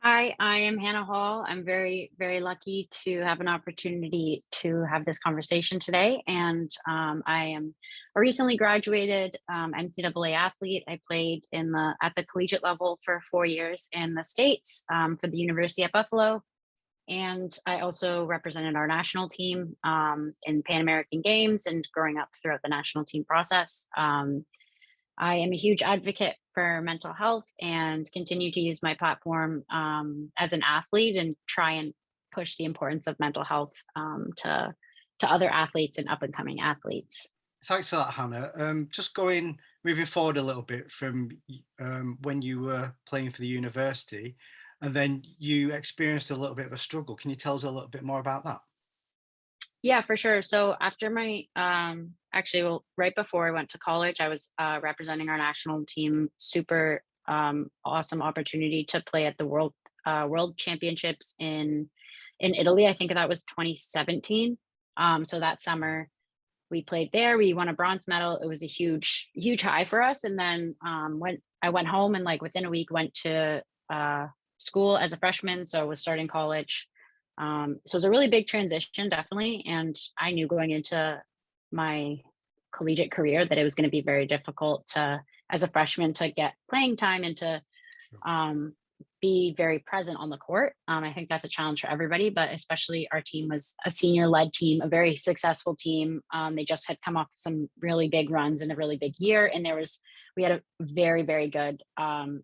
Hi, I am Hannah Hall. I'm very, very lucky to have an opportunity to have this conversation today. And I am a recently graduated NCAA athlete. I played at the collegiate level for 4 years in the States for the University at Buffalo. And I also represented our national team in Pan American Games and growing up throughout the national team process. I am a huge advocate for mental health and continue to use my platform as an athlete and try and push the importance of mental health to other athletes and up and coming athletes. Thanks for that, Hannah. Moving forward a little bit from when you were playing for the university, and then you experienced a little bit of a struggle. Can you tell us a little bit more about that? Yeah, for sure. So after well, right before I went to college, I was representing our national team. Super awesome opportunity to play at the World Championships in Italy. I think that was 2017. So that summer we played there. We won a bronze medal. It was a huge high for us. And then when I went home and like within a week went to school as a freshman, so I was starting college. So it was a really big transition, definitely. And I knew going into my collegiate career that it was going to be very difficult as a freshman, to get playing time and to Sure. um, be very present on the court. I think that's a challenge for everybody, but especially our team was a senior led team, a very successful team. They just had come off some really big runs in a really big year. And we had a very, very good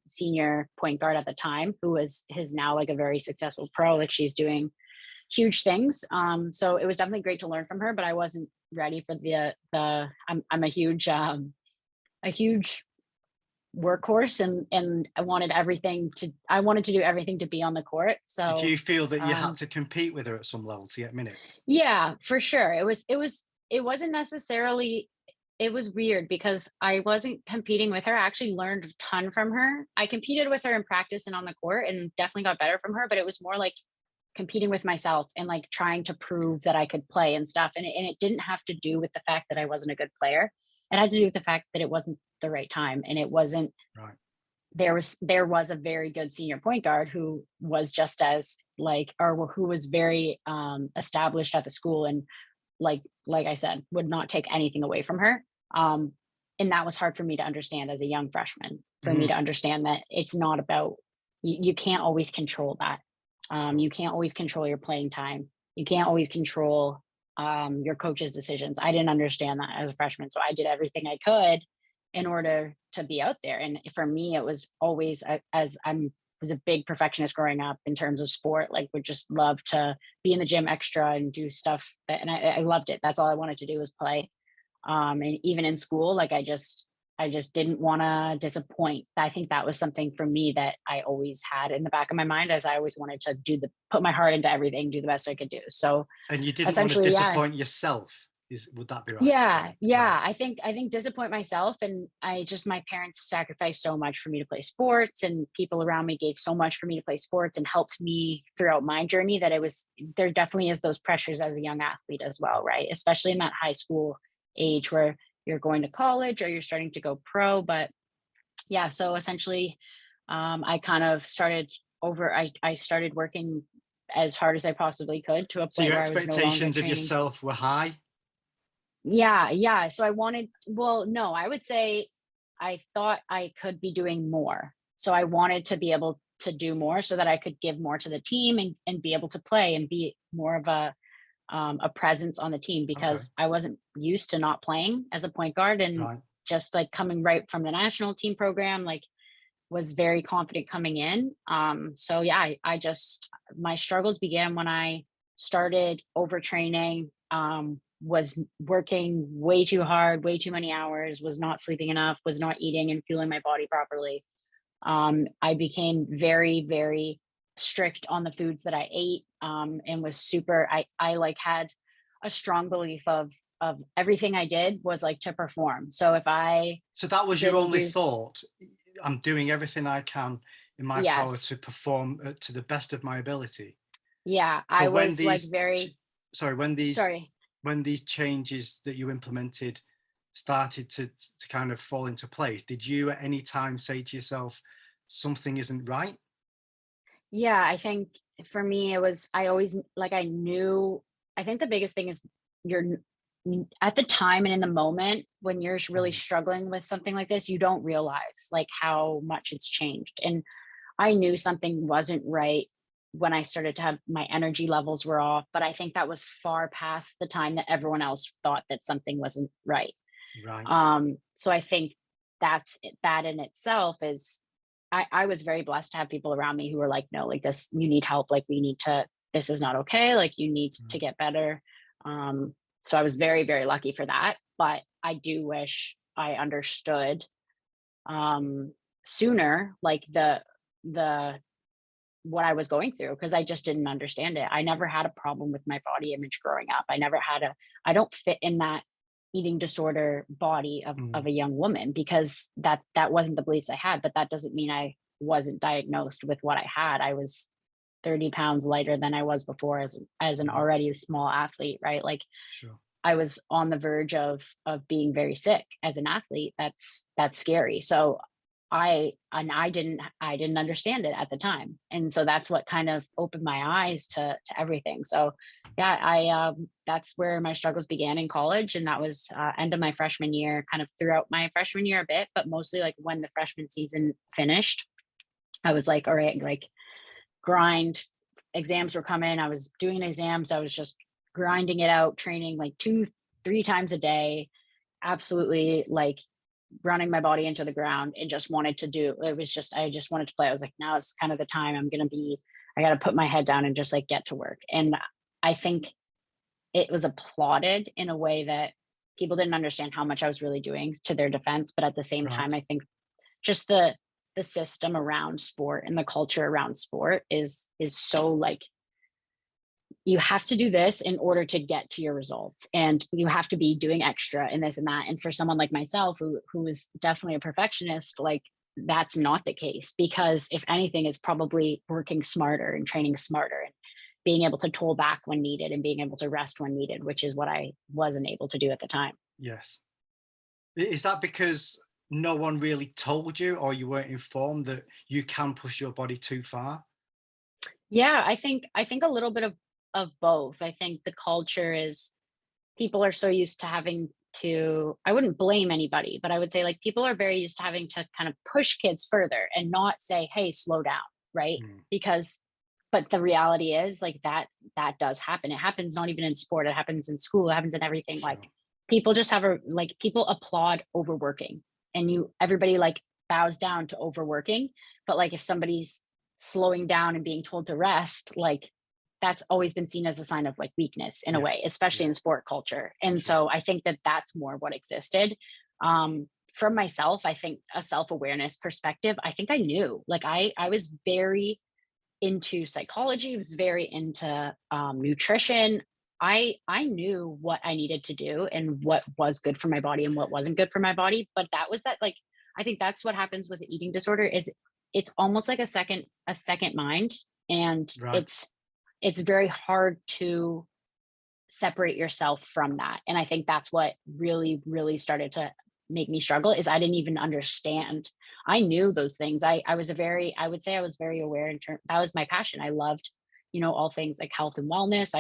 senior point guard at the time who is now like a very successful pro. Like she's doing huge things. So it was definitely great to learn from her, but I wasn't ready for I'm a huge workhorse, and I wanted to do everything to be on the court. Did So you feel that you had um to compete with her at some level to get minutes? yeah, for sure. It wasn't necessarily it was weird because I wasn't competing with her. I actually learned a ton from her. I competed with her in practice and on the court and definitely got better from her, but it was more like competing with myself and like trying to prove that I could play and stuff. And it didn't have to do with the fact that I wasn't a good player. It had to do with the fact that it wasn't the right time, and it wasn't Right. there was a very good senior point guard who was just as like or who was very established at the school, and like I said, would not take anything away from her. Um and that was hard for me to understand as a young freshman, for me Mhm. to understand that it's not about you can't always control that. Sure. You can't always control your playing time. You can't always control your coach's decisions. I didn't understand that as a freshman, so I did everything I could in order to be out there. And for me, it was always as I'm was a big perfectionist growing up in terms of sport. Like, would just love to be in the gym extra and do stuff and I loved it. That's all I wanted to do was play. And even in school, like I just didn't want to disappoint. I think that was something for me that I always had in the back of my mind, as I always wanted to put my heart into everything, do the best I could do. So And you didn't want to essentially, yeah, disappoint yourself. Would that be right to yeah, say? Right. yeah. I think disappoint myself, and my parents sacrificed so much for me to play sports, and people around me gave so much for me to play sports and helped me throughout my journey, that there definitely is those pressures as a young athlete as well, right? Especially in that high school age where you're going to college or you're starting to go pro. But yeah, so essentially, I kind of I started working as hard as I possibly could, to a So point your where I was no longer expectations of training. yourself were high? Yeah, yeah. So no, I would say I thought I could be doing more. So I wanted to be able to do more so that I could give more to the team, and be able to play and be more of a presence on the team, Okay. because I wasn't used to not playing as a point guard, and Right. just like coming right from the national team program, like was very confident coming in. So yeah, I just my struggles began when I started overtraining, was working way too hard, way too many hours, was not sleeping enough, was not eating and fueling my body properly. I became very, very strict on the foods that I ate, and was super. I like had a strong belief of everything I did was like to perform. So if I So that was your didn't only do thought. I'm doing everything I can in my power yes, to perform to the best of my ability. yeah, So I was like very sorry, sorry. when these changes that you implemented started to kind of fall into place, did you at any time say to yourself, something isn't right? Yeah, I think for me, it was I always like I knew. I think the biggest thing is at the time and in the moment when you're really Mm, struggling with something like this, you don't realize like how much it's changed. And I knew something wasn't right when I started to have my energy levels were off, but I think that was far past the time that everyone else thought that something wasn't right. right. So I think that in itself is I was very blessed to have people around me who were like, no, like this, you need help. Like we need to, this is not okay. Like you need to Mm, get better. So I was very, very lucky for that. But I do wish I understood um sooner, like the what I was going through because I just didn't understand it. I never had a problem with my body image growing up. I never had a I don't fit in that eating disorder body of mm, a young woman because that wasn't the beliefs I had, but that doesn't mean I wasn't diagnosed with what I had. I was 30 pounds lighter than I was before as an mm, already small athlete, right? Like sure. I was on the verge of being very sick as an athlete. That's scary. So I didn't understand it at the time. And so that's what kind of opened my eyes to everything. So yeah, I that's where my struggles began in college and that was end of my freshman year, kind of throughout my freshman year a bit, but mostly like when the freshman season finished, I was like, all right, like grind. Exams were coming. I was doing exams. I was just grinding it out, training like 3 times a day, absolutely like running my body into the ground and just wanted to do it was just I just wanted to play. I was like, now is kind of the time I got to put my head down and just like get to work. And I think it was applauded in a way that people didn't understand how much I was really doing to their defense. But at the same time, Right. I think just the system around sport and the culture around sport is so like you have to do this in order to get to your results and you have to be doing extra and this and that. And for someone like myself who is definitely a perfectionist, like that's not the case because if anything it's probably working smarter and training smarter and being able to toll back when needed and being able to rest when needed, which is what I wasn't able to do at the time. Yes. Is that because no one really told you or you weren't informed that you can push your body too far? Yeah, I think a little bit of both. I think the culture is people are so used to having to I wouldn't blame anybody, but I would say like people are very used to having to kind of push kids further and not say, "Hey, slow down," right? Mm, Because but the reality is like that does happen. It happens not even in sport, it happens in school, it happens in everything. Like sure. people just have a like people applaud overworking and you everybody like bows down to overworking, but like if somebody's slowing down and being told to rest, like that's always been seen as a sign of like weakness in a way, Yes. especially in Yeah. sport culture. And Sure. so I think that that's more what existed. From myself, I think a self-awareness perspective, I think I knew like I was very into psychology, was very into nutrition. I knew what I needed to do and what was good for my body and what wasn't good for my body. But that was that like I think that's what happens with the eating disorder is it's almost like a second mind and Right. it's very hard to separate yourself from that. And I think that's what really, really started to make me struggle is I didn't even understand. I knew those things. I was a very, I would say I was very aware in terms that was my passion. I loved, all things like health and wellness.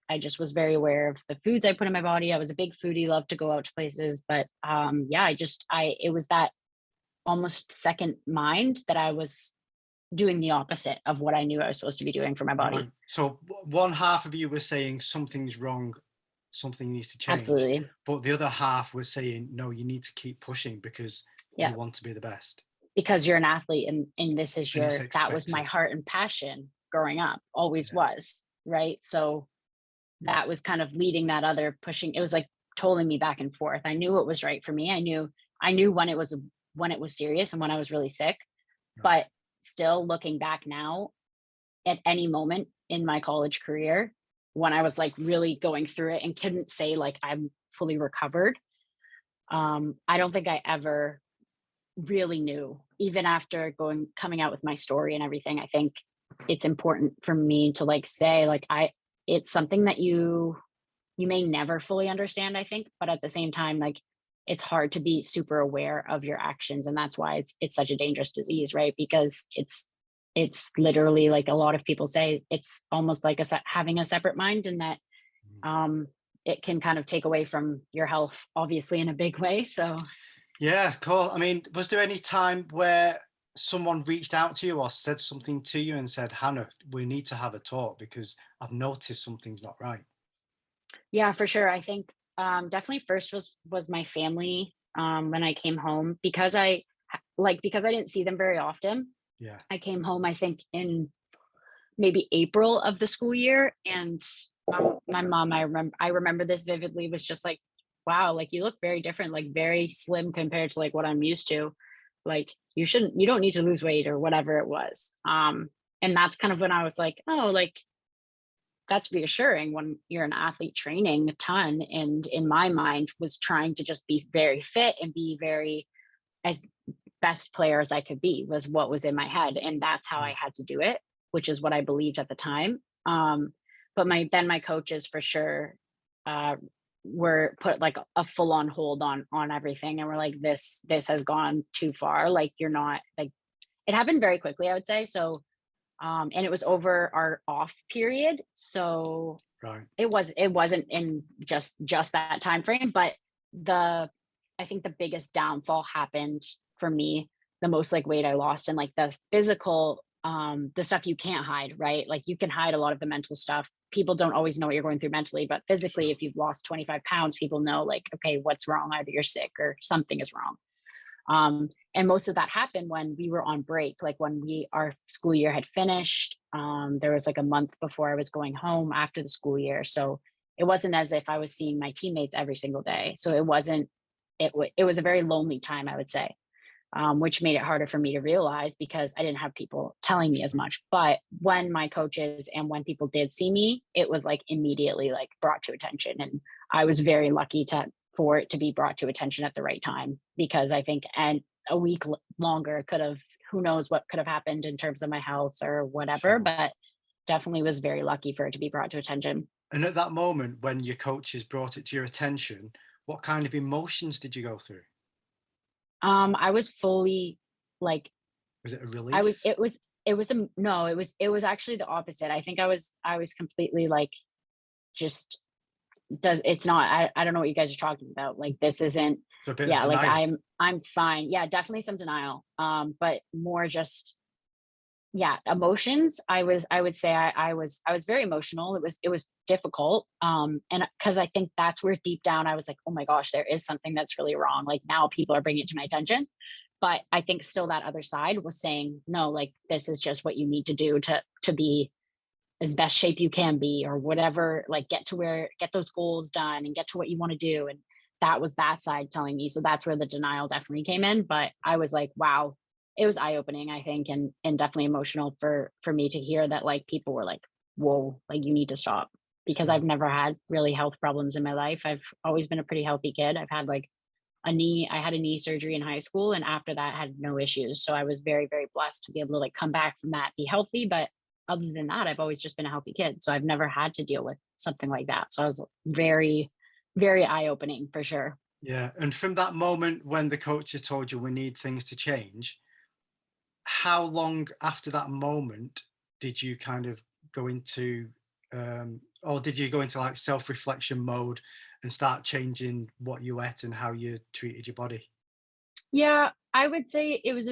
I just was very aware of the foods I put in my body. I was a big foodie, loved to go out to places. But yeah, it was that almost second mind that I was doing the opposite of what I knew I was supposed to be doing for my body. Right. So one half of you was saying something's wrong, something needs to change, Absolutely. but the other half was saying, no, you need to keep pushing because you Yeah. want to be the best. Because you're an athlete and this is And it's your that was my expected. heart and passion growing up, always Yeah. was, right? So that was kind of leading that other pushing it was like tolling me back and forth. I knew what was right for me. I knew when it was serious and when I was really sick, Right. but still looking back now at any moment in my college career when I was like really going through it and couldn't say like I'm fully recovered, I don't think I ever really knew even after coming out with my story and everything. I think it's important for me to like say like I it's something that you may never fully understand, I think, but at the same time like it's hard to be super aware of your actions and that's why it's such a dangerous disease, right? Because it's literally like a lot of people say it's almost like having a separate mind, and that Mm. um, it can kind of take away from your health, obviously, in a big way. So Yeah, cool. I mean, was there any time where someone reached out to you or said something to you and said, Hannah, we need to have a talk because I've noticed something's not right? yeah, for sure. I think definitely first was my family when I came home, because because I didn't see them very often. Yeah, I came home, I think, in maybe April of the school year, and my mom, I remember this vividly, was just like, "Wow, like you look very different, like very slim compared to like what I'm used to. Like you don't need to lose weight," or whatever it was. And that's kind of when I was like, "Oh, like that's reassuring when you're an athlete training a ton." And in my mind was trying to just be very fit and be very as best player as I could be, was what was in my head, and that's how I yeah, had to do it, which is what I believed at the time. But my coaches for sure uh, were put like a full on hold on everything, and we're like, this has gone too far. Like you're not like it happened very quickly, I would say. So and it was over our off period, so right. it wasn't in just that time frame, but the I think the biggest downfall happened for me, the most like weight I lost, and like the physical, the stuff you can't hide, right? Like you can hide a lot of the mental stuff. People don't always know what you're going through mentally, but physically, Sure. if you've lost 25 pounds, people know like, okay, what's wrong? Either you're sick or something is wrong. And most of that happened when we were on break, like when our school year had finished. There was like a month before I was going home after the school year, so it wasn't as if I was seeing my teammates every single day. So it wasn't. It was a very lonely time, I would say, which made it harder for me to realize because I didn't have people telling me as Sure. much. But when my coaches and when people did see me, it was like immediately like brought to attention, and I was very lucky to for it to be brought to attention at the right time, because I think and a week longer could have, who knows what could have happened in terms of my health or whatever, Sure. but definitely was very lucky for it to be brought to attention. And at that moment, when your coaches brought it to your attention, what kind of emotions did you go through? I was fully like Was it a I was relief? it was a no, it was actually the opposite. I think I was completely like just does it's not I don't know what you guys are talking about. Like this isn't So a bit of yeah, like denial? I'm fine. Yeah, definitely some denial. But more just yeah, emotions. I would say I was very emotional. It was difficult. And because I think that's where deep down I was like, oh my gosh, there is something that's really wrong. Like now people are bringing it to my attention. But I think still that other side was saying, no, like this is just what you need to do to be as best shape you can be, or whatever, like get those goals done and get to what you want to do. And that was that side telling me. So that's where the denial definitely came in. But I was like, wow, it was eye-opening, I think, and definitely emotional for me to hear that like people were like, whoa, like you need to stop. Because I've Sure. never had really health problems in my life. I've always been a pretty healthy kid. I've had like I had a knee surgery in high school, and after that I had no issues. So I was very, very blessed to be able to like come back from that, be healthy. But other than that, I've always just been a healthy kid. So I've never had to deal with something like that. So I was very, very eye-opening for sure. Yeah. And from that moment when the coaches told you we need things to change, how long after that moment did you kind of go into, or did you go into like self-reflection mode and start changing what you ate and how you treated your body? Yeah, I would say it was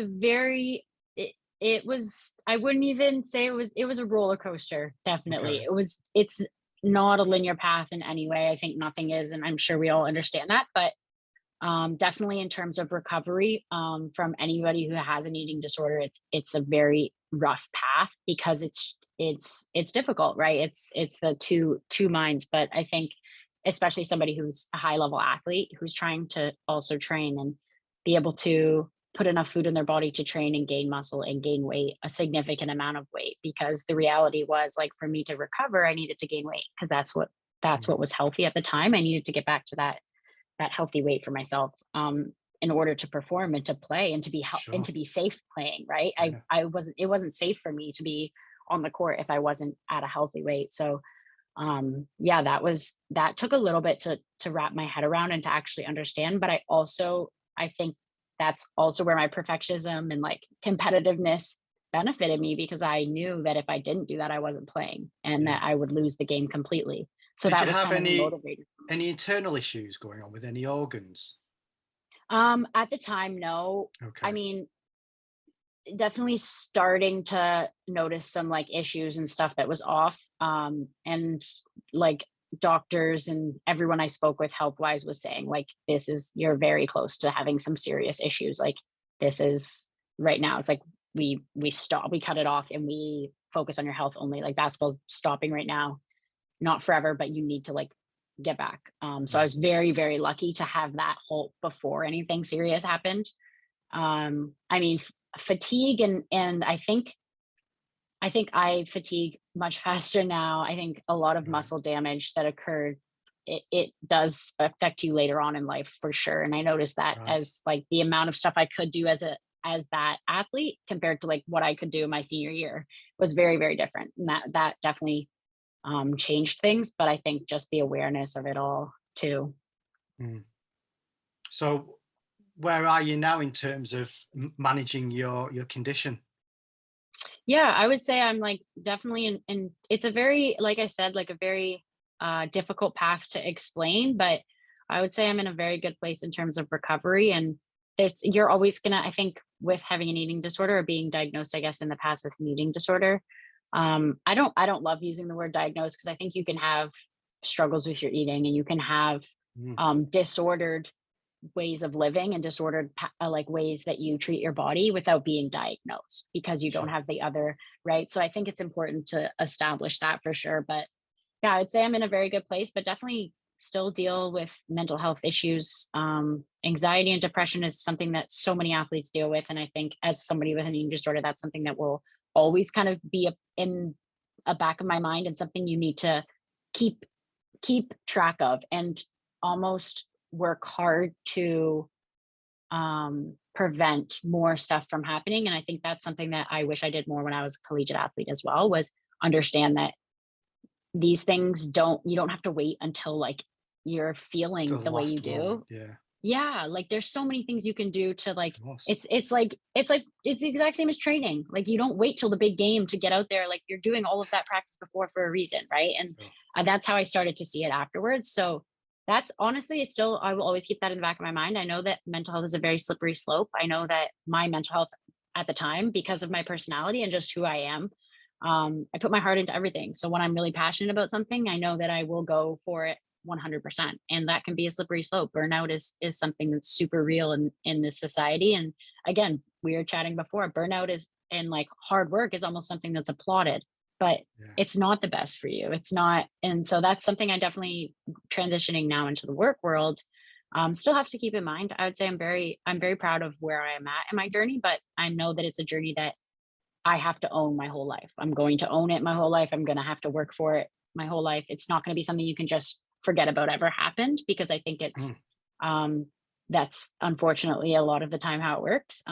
it was I wouldn't even say it was a roller coaster, definitely. Okay. It's not a linear path in any way. I think nothing is, and I'm sure we all understand that. But definitely in terms of recovery, from anybody who has an eating disorder, it's a very rough path because it's difficult, right? It's the two minds. But I think especially somebody who's a high level athlete who's trying to also train and be able to put enough food in their body to train and gain muscle and gain weight, a significant amount of weight. Because the reality was like for me to recover, I needed to gain weight because that's Mm. what was healthy at the time. I needed to get back to that healthy weight for myself, in order to perform and to play and to and Sure. to be safe playing, right? Yeah. I wasn't it wasn't safe for me to be on the court if I wasn't at a healthy weight. So yeah, that took a little bit to wrap my head around and to actually understand. But I think that's also where my perfectionism and like competitiveness benefited me because I knew that if I didn't do that, I wasn't playing and Yeah. that I would lose the game completely. So Did that you was have kind of the motivator for me. any internal issues going on with any organs? At the time, no. I Okay. mean, definitely starting to notice some like issues and stuff that was off. And like doctors and everyone I spoke with health wise was saying, like, this is, you're very close to having some serious issues. Like, this is right now, it's like we stop, we cut it off and we focus on your health only. Like basketball's stopping right now, not forever, but you need to like get back. So I Right. was very, very lucky to have that halt before anything serious happened. I mean, fatigue and I think I fatigue much faster now. I think a lot of Right. muscle damage that occurred, it does affect you later on in life for sure. And I noticed that Right. as like the amount of stuff I could do as that athlete compared to like what I could do my senior year was very, very different. And that definitely changed things. But I think just the awareness of it all too. Mm. So where are you now in terms of managing your condition? Yeah, I would say I'm like definitely in it's a very, like I said, like a very difficult path to explain, but I would say I'm in a very good place in terms of recovery. And it's, you're always gonna, I think, with having an eating disorder or being diagnosed, I guess, in the past with an eating disorder. I don't love using the word diagnosed because I think you can have struggles with your eating and you can have Mm. disordered ways of living and like ways that you treat your body without being diagnosed because you don't Sure. have the other, right? So I think it's important to establish that for sure. But yeah, I'd say I'm in a very good place, but definitely still deal with mental health issues. Anxiety and depression is something that so many athletes deal with, and I think as somebody with an eating disorder, that's something that will always kind of be in a back of my mind and something you need to keep track of and almost work hard to prevent more stuff from happening. And I think that's something that I wish I did more when I was a collegiate athlete as well, was understand that these things don't, you don't have to wait until like you're To feeling the the way you last do. moment. Yeah. Yeah, like there's so many things you can do to like, Of course. it's the exact same as training. Like you don't wait till the big game to get out there. Like you're doing all of that practice before for a reason, right? And Sure. that's how I started to see it afterwards. So that's honestly still, I will always keep that in the back of my mind. I know that mental health is a very slippery slope. I know that my mental health at the time, because of my personality and just who I am, I put my heart into everything. So when I'm really passionate about something, I know that I will go for it 100%. And that can be a slippery slope. Burnout is something that's super real in this society. And again, we were chatting before, burnout is, and like hard work is almost something that's applauded, but Yeah. it's not the best for you. It's not. And so that's something I definitely, transitioning now into the work world, still have to keep in mind. I would say I'm very proud of where I am at in my journey, but I know that it's a journey that I have to own my whole life. I'm going to own it my whole life. I'm going to have to work for it my whole life. It's not going to be something you can just forget about ever happened, because I think it's Mm. that's unfortunately a lot of the time how it works.